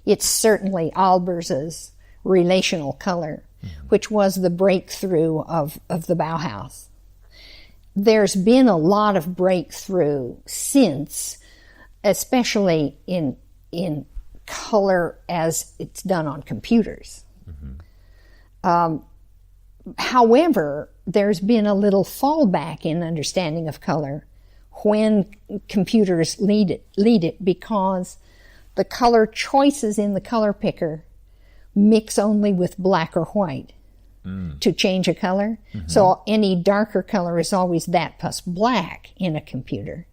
it's certainly Albers's relational color, which was the breakthrough of the Bauhaus. There's been a lot of breakthrough since, especially in color as it's done on computers. However, there's been a little fallback in understanding of color when computers lead it because the color choices in the color picker mix only with black or white to change a color. So any darker color is always that plus black in a computer.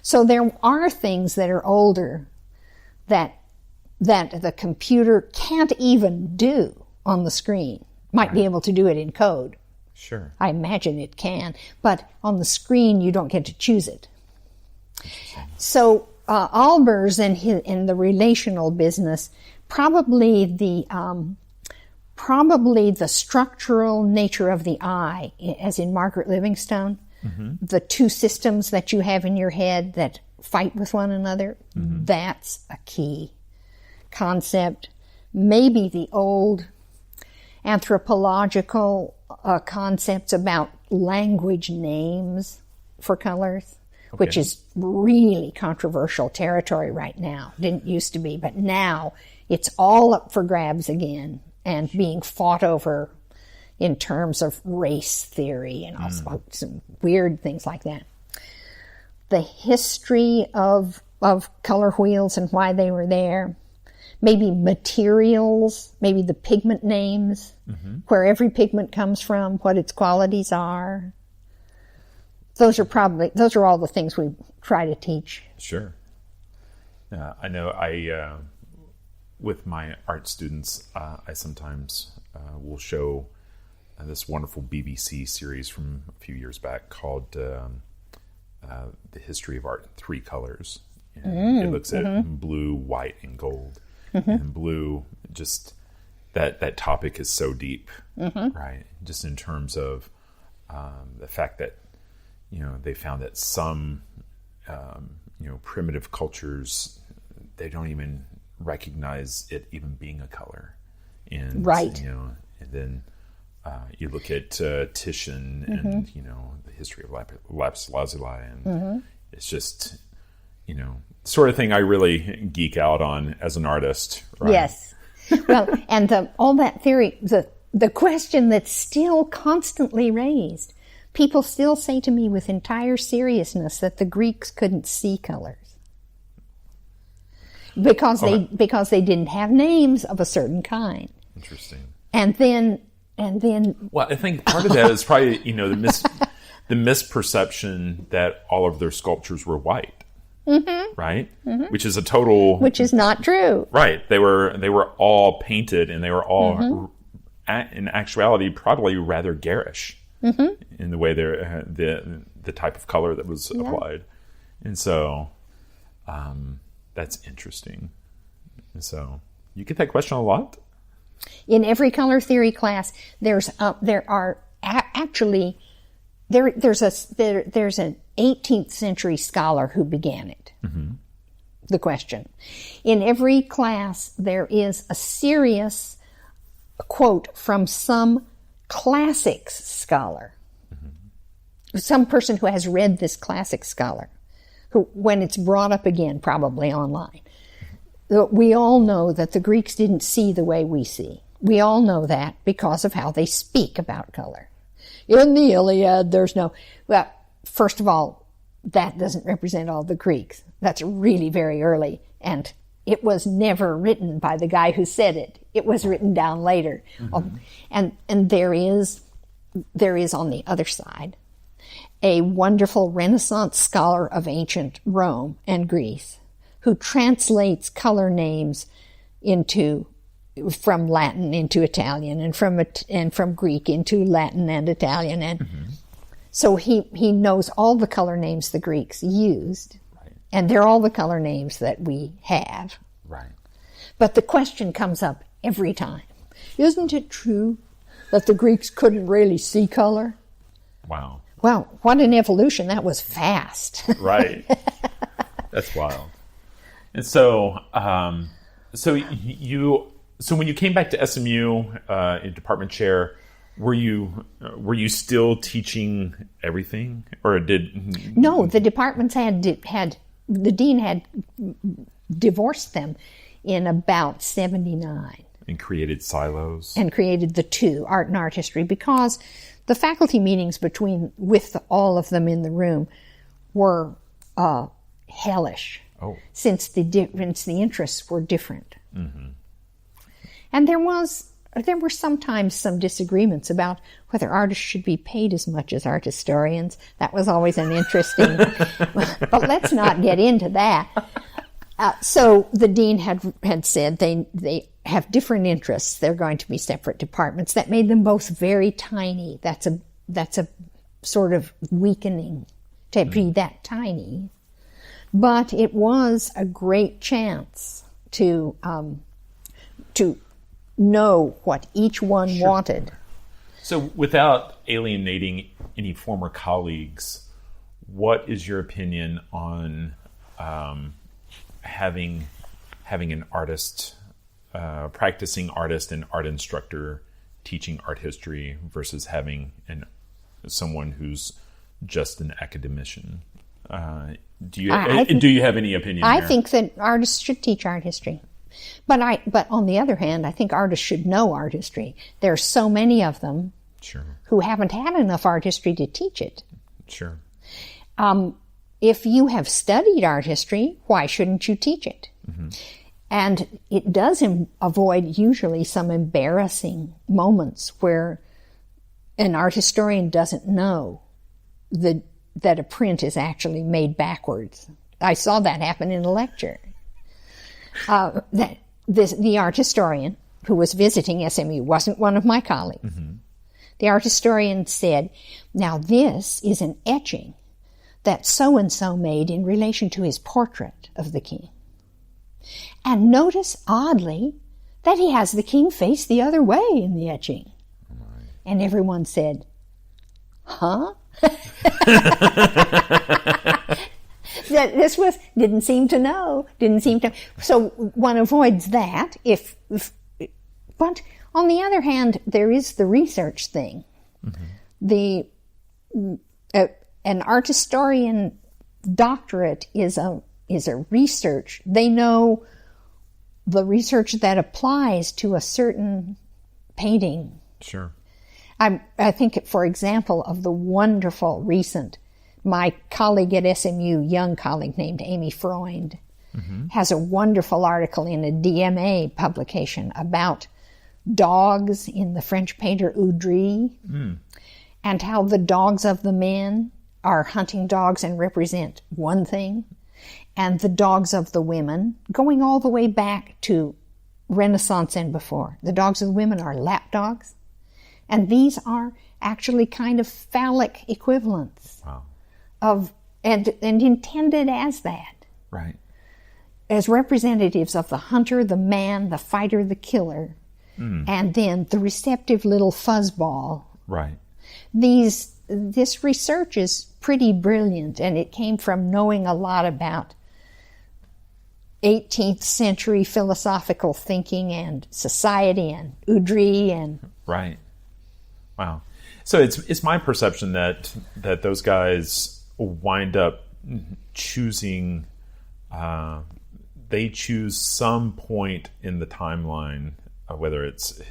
So there are things that are older that the computer can't even do on the screen. Might be able to do it in code. Sure. I imagine it can, but on the screen you don't get to choose it. So Albers in the relational business, probably the structural nature of the eye, as in Margaret Livingstone, the two systems that you have in your head that fight with one another, that's a key concept. Maybe the old anthropological concepts about language names for colors, which is really controversial territory right now. Didn't used to be, but now it's all up for grabs again and being fought over in terms of race theory and also some weird things like that. The history of color wheels and why they were there. Maybe materials, maybe the pigment names, where every pigment comes from, what its qualities are. Those are all the things we try to teach. Sure. I know with my art students, I sometimes will show this wonderful BBC series from a few years back called The History of Art in Three Colors. And it looks at blue, white, and gold. And blue, just that topic is so deep, right? Just in terms of the fact that, they found that some, primitive cultures, they don't even recognize it even being a color. And, and then you look at Titian and, the history of lapis lazuli, and it's just, sort of thing I really geek out on as an artist. Right? Yes. Well, and all that theory, the question that's still constantly raised, people still say to me with entire seriousness that the Greeks couldn't see colors because they didn't have names of a certain kind. Interesting. And then. Well, I think part of that is probably the misperception that all of their sculptures were white. Right? Which is which is not true. Right. They were all painted, and they were all, in actuality, probably rather garish in the way they're the type of color that was applied. And so that's interesting. And so you get that question a lot? In every color theory class, there's an 18th century scholar who began it. The question. In every class, there is a serious quote from some classics scholar, some person who has read this classic scholar, who, when it's brought up again, probably online. We all know that the Greeks didn't see the way we see. We all know that because of how they speak about color. In the Iliad, there's no... Well, first of all, that doesn't represent all the Greeks. That's really very early, and it was never written by the guy who said it. It was written down later. And there is on the other side a wonderful Renaissance scholar of ancient Rome and Greece who translates color names from Latin into Italian and from Greek into Latin and Italian, and so he knows all the color names the Greeks used, and they're all the color names that we have. Right. But the question comes up every time: isn't it true that the Greeks couldn't really see color? Wow. Well, what an evolution! That was fast. Right. That's wild. And so, So when you came back to SMU, in department chair, were you still teaching everything, or did? No, the departments had the dean had divorced them in about 1979. And created silos. And created the two, art and art history, because the faculty meetings with all of them in the room were hellish. Oh. Since the interests were different. Mm-hmm. And there were sometimes some disagreements about whether artists should be paid as much as art historians. That was always an interesting, but let's not get into that. So the dean had said they have different interests. They're going to be separate departments. That made them both very tiny. That's a sort of weakening to be that tiny. But it was a great chance to know what each one wanted. So without alienating any former colleagues, what is your opinion on having an artist, practicing artist and art instructor teaching art history versus having someone who's just an academician? Do you have any opinion I there? think that artists should teach art history. But on the other hand, I think artists should know art history. There are so many of them who haven't had enough art history to teach it. Sure. If you have studied art history, why shouldn't you teach it? Mm-hmm. And it does avoid usually some embarrassing moments where an art historian doesn't know that a print is actually made backwards. I saw that happen in a lecture. The art historian who was visiting SMU wasn't one of my colleagues. Mm-hmm. The art historian said, now this is an etching that so-and-so made in relation to his portrait of the king. And notice, oddly, that he has the king face the other way in the etching. Oh my. And everyone said, huh? This didn't seem to know. So one avoids that. But on the other hand, there is the research thing. Mm-hmm. An art historian doctorate is a research. They know the research that applies to a certain painting. Sure. I think, for example, of the wonderful recent, my colleague at SMU, young colleague named Amy Freund, mm-hmm. has a wonderful article in a DMA publication about dogs in the French painter Udry, and how the dogs of the men are hunting dogs and represent one thing, and the dogs of the women, going all the way back to Renaissance and before, the dogs of the women are lap dogs. And these are actually kind of phallic equivalents. Wow. And intended as that. Right. As representatives of the hunter, the man, the fighter, the killer, and then the receptive little fuzzball. Right. This research is pretty brilliant, and it came from knowing a lot about 18th century philosophical thinking and society and Udry and... Right. Wow. So it's my perception that those guys wind up choosing, they choose some point in the timeline, whether it's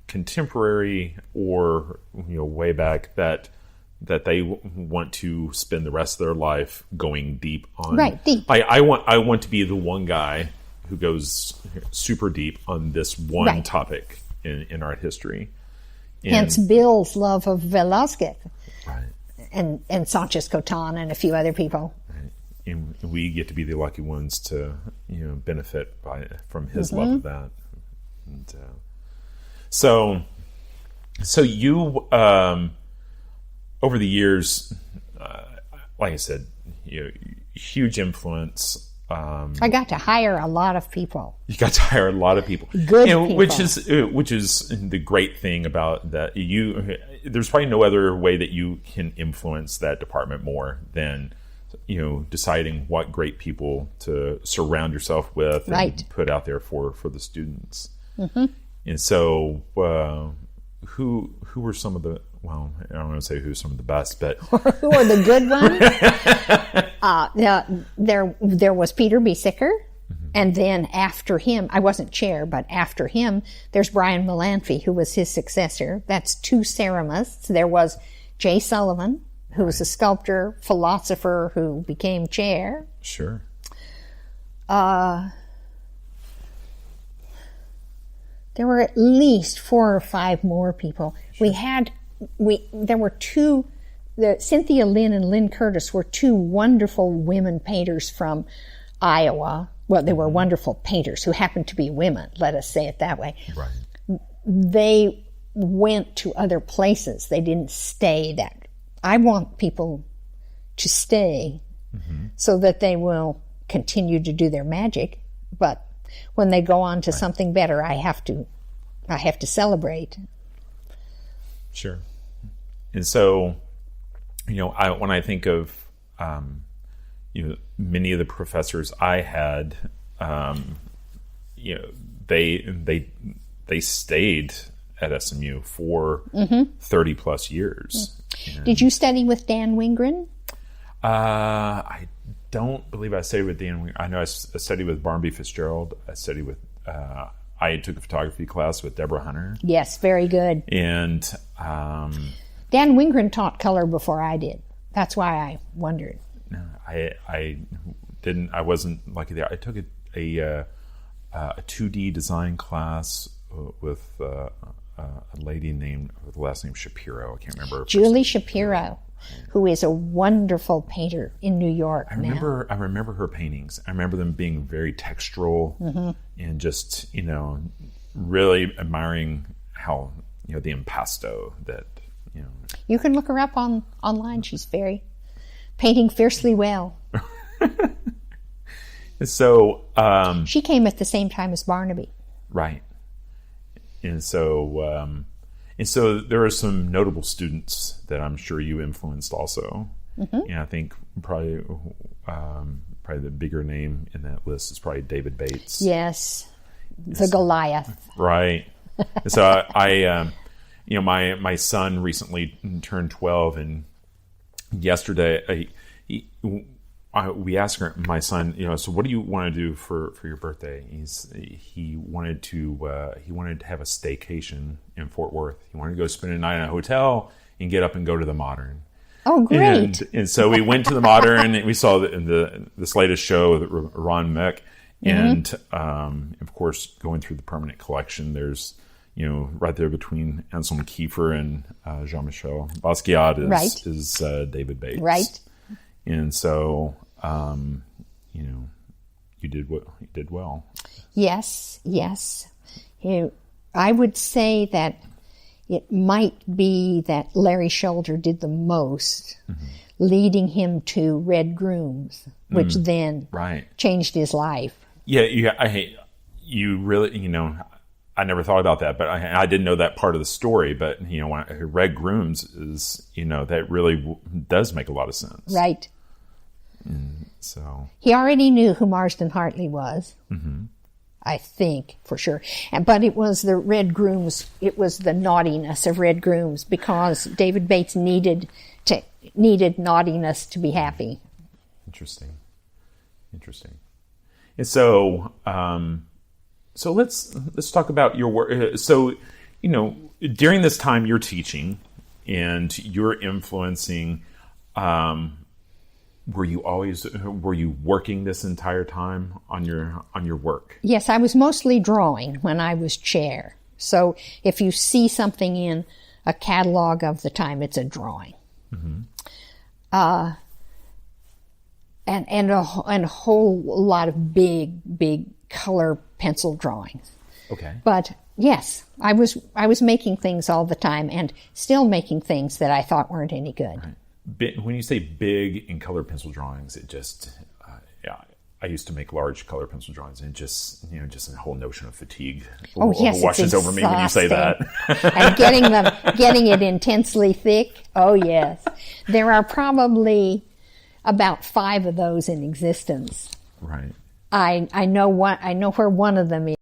contemporary or way back, that they want to spend the rest of their life going deep on. Right, deep. I want to be the one guy who goes super deep on this one topic in art history. Hence Bill's love of Velázquez, right, and Sanchez Cotan and a few other people. Right. And we get to be the lucky ones to benefit from his love of that. And, so you over the years, like I said, huge influence. I got to hire a lot of people. You got to hire a lot of people. Good people. Which is the great thing about that. There's probably no other way that you can influence that department more than deciding what great people to surround yourself with and put out there for the students. Mm-hmm. And so, who were some of the? Well, I don't want to say who's some of the best, but who are the good ones? There was Peter B. Sicker, and then after him, I wasn't chair, but after him, there's Brian Malanphy, who was his successor. That's 2 ceramists. There was Jay Sullivan, who was a sculptor, philosopher, who became chair. Sure. There were at least 4 or 5 more people. Sure. There were 2, Cynthia Lynn and Lynn Curtis were 2 wonderful women painters from Iowa. Well, they were wonderful painters who happened to be women, let us say it that way. Right. They went to other places. They didn't stay that. I want people to stay so that they will continue to do their magic, but when they go on to something better, I have to celebrate. Sure. And so, when I think of, many of the professors I had, they stayed at SMU for 30 plus years. And did you study with Dan Wingren? I don't believe I studied with Dan Wingren. I know I studied with Barnaby Fitzgerald. I studied with, I took a photography class with Deborah Hunter. Yes, very good. And Dan Wingren taught color before I did. That's why I wondered. No, I didn't. I wasn't lucky there. I took a 2D design class with a lady named, with the last name Shapiro. I can't remember. Julie Shapiro, who is a wonderful painter in New York. I remember her paintings. I remember them being very textural and just really admiring how the impasto that You can look her up online. She's painting fiercely well. So she came at the same time as Barnaby. Right. And so there are some notable students that I'm sure you influenced also. And I think probably the bigger name in that list is probably David Bates. Yes, the Goliath. Right. So my son recently turned 12, and yesterday we asked my son, so what do you want to do for your birthday? He wanted to have a staycation in Fort Worth. He wanted to go spend a night in a hotel and get up and go to the Modern. Oh, great! And so we went to the Modern, and we saw this latest show with Ron Meck, and of course, going through the permanent collection, there's right there between Anselm Kiefer and Jean-Michel Basquiat is David Bates. Right. And so, you did well. Yes. I would say that it might be that Larry Shoulder did the most, leading him to Red Grooms, which then changed his life. Yeah, you really, I never thought about that, but I didn't know that part of the story. But when I hear Red Grooms is, that really does make a lot of sense, right? And so he already knew who Marsden Hartley was, I think for sure. But it was the Red Grooms. It was the naughtiness of Red Grooms, because David Bates needed naughtiness to be happy. Interesting. And so. So let's talk about your work. So, during this time you're teaching and you're influencing, were you working this entire time on your work? Yes, I was mostly drawing when I was chair. So if you see something in a catalog of the time, it's a drawing. And a whole lot of big color pencil drawings. Okay. But yes, I was making things all the time, and still making things that I thought weren't any good. Right. When you say big in color pencil drawings, it just I used to make large color pencil drawings, and just a whole notion of fatigue washes over me when you say that. And getting it intensely thick. Oh yes, there are probably about 5 of those in existence. Right. I know where one of them is.